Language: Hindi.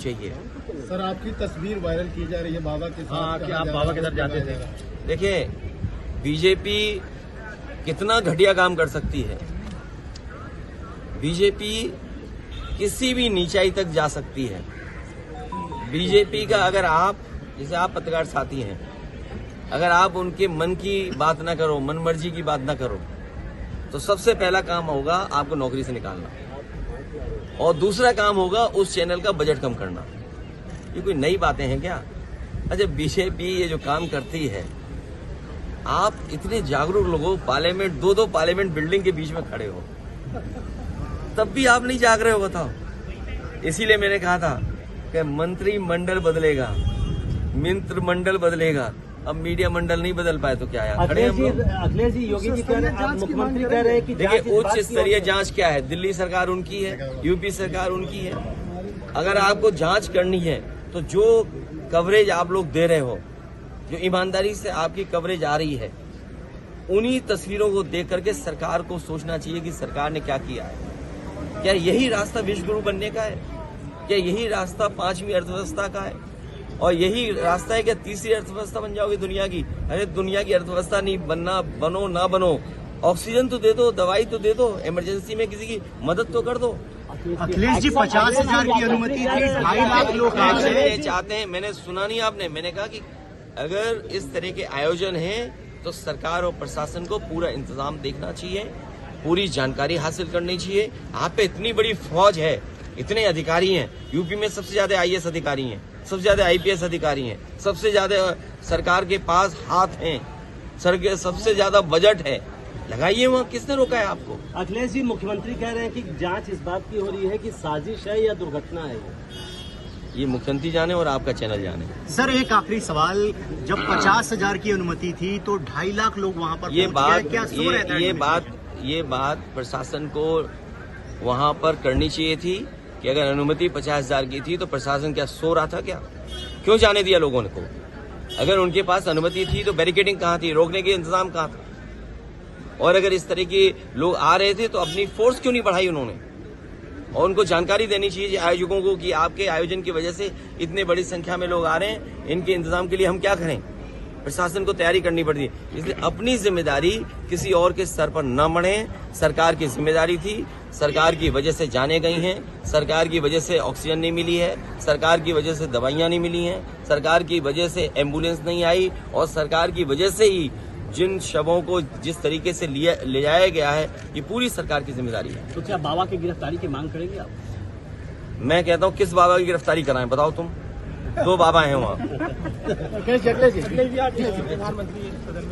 चाहिए। सर, आपकी तस्वीर वायरल की जा रही है बाबा के साथ। हाँ, कि आप बाबा के साथ जाते थे। देखिए, बीजेपी कितना घटिया काम कर सकती है। बीजेपी किसी भी नीचाई तक जा सकती है। बीजेपी का अगर आप, जैसे आप पत्रकार साथी हैं, अगर आप उनके मन की बात ना करो, मन मर्जी की बात ना करो, तो सबसे पहला काम होगा आपको नौकरी से निकालना, और दूसरा काम होगा उस चैनल का बजट कम करना। ये कोई नई बातें हैं क्या? अच्छा, बीजेपी ये जो काम करती है, आप इतने जागरूक लोगों, पार्लियामेंट, दो पार्लियामेंट बिल्डिंग के बीच में खड़े हो, तब भी आप नहीं जाग रहे हो, बताओ। इसीलिए मैंने कहा था कि मंत्रिमंडल बदलेगा, मंत्रिमंडल बदलेगा, अब मीडिया मंडल नहीं बदल पाए तो क्या यार, खड़े हम लोग। अखिलेश जी, योगी जी कह रहे हैं, मुख्यमंत्री कह रहे हैं कि देखिए, उच्च स्तरीय जांच क्या है? दिल्ली सरकार उनकी है, यूपी सरकार उनकी है। अगर आपको जांच करनी है तो जो कवरेज आप लोग दे रहे हो, जो ईमानदारी से आपकी कवरेज आ रही है, उन्हीं तस्वीरों को देख करके सरकार को सोचना चाहिए कि सरकार ने क्या किया है। क्या यही रास्ता विश्व गुरु बनने का है? क्या यही रास्ता 5वीं अर्थव्यवस्था का है? और यही रास्ता है क्या तीसरी अर्थव्यवस्था बन जाओगे दुनिया की? अरे दुनिया की अर्थव्यवस्था नहीं बनना, बनो ना बनो, ऑक्सीजन तो दे दो, दवाई तो दे दो, इमरजेंसी में किसी की मदद तो कर दो। अखिलेश जी, 50,000 की अनुमति थी, 2.5 लाख लोग चाहते हैं। मैंने सुना नहीं आपने, मैंने कहा कि अगर इस तरह के आयोजन हैं तो सरकार और प्रशासन को पूरा इंतजाम देखना चाहिए, पूरी जानकारी हासिल करनी चाहिए। आप पे इतनी बड़ी फौज है, इतने अधिकारी हैं, यूपी में सबसे ज्यादा IAS अधिकारी हैं, सबसे ज्यादा IPS अधिकारी हैं, सबसे ज्यादा सरकार के पास हाथ हैं, सबसे ज्यादा बजट है, लगाइए वहाँ। किसने रोका है आपको? अखिलेश जी, मुख्यमंत्री कह रहे हैं कि जांच इस बात की हो रही है कि साजिश है या दुर्घटना है। ये मुख्यमंत्री जाने और आपका चैनल जाने। सर, एक आखिरी सवाल, जब 50,000 की अनुमति थी तो 2.5 लाख लोग वहां पर ये बात ये बात प्रशासन को वहां पर करनी चाहिए थी कि अगर अनुमति 50,000 की थी तो प्रशासन क्या सो रहा था क्या? क्यों जाने दिया लोगों को? अगर उनके पास अनुमति थी तो बैरिकेडिंग कहाँ थी, रोकने के इंतजाम कहाँ था? और अगर इस तरह के लोग आ रहे थे तो अपनी फोर्स क्यों नहीं बढ़ाई उन्होंने? और उनको जानकारी देनी चाहिए आयोजकों को कि आपके आयोजन की वजह से इतने बड़ी संख्या में लोग आ रहे हैं, इनके इंतजाम के लिए हम क्या करें? प्रशासन को तैयारी करनी पड़ती है। इसलिए अपनी जिम्मेदारी किसी और के सर पर न मढ़े। सरकार की जिम्मेदारी थी, सरकार की वजह से जाने गई हैं, सरकार की वजह से ऑक्सीजन नहीं मिली है, सरकार की वजह से दवाइयां नहीं मिली हैं, सरकार की वजह से एम्बुलेंस नहीं आई, और सरकार की वजह से ही जिन शवों को जिस तरीके से ले जाया गया है, ये पूरी सरकार की जिम्मेदारी है। तो क्या बाबा की गिरफ्तारी की मांग करेंगे आप? मैं कहता हूँ किस बाबा की गिरफ्तारी कराएं, बताओ तुम? 2 बाबा हैं वहाँ। प्रधानमंत्री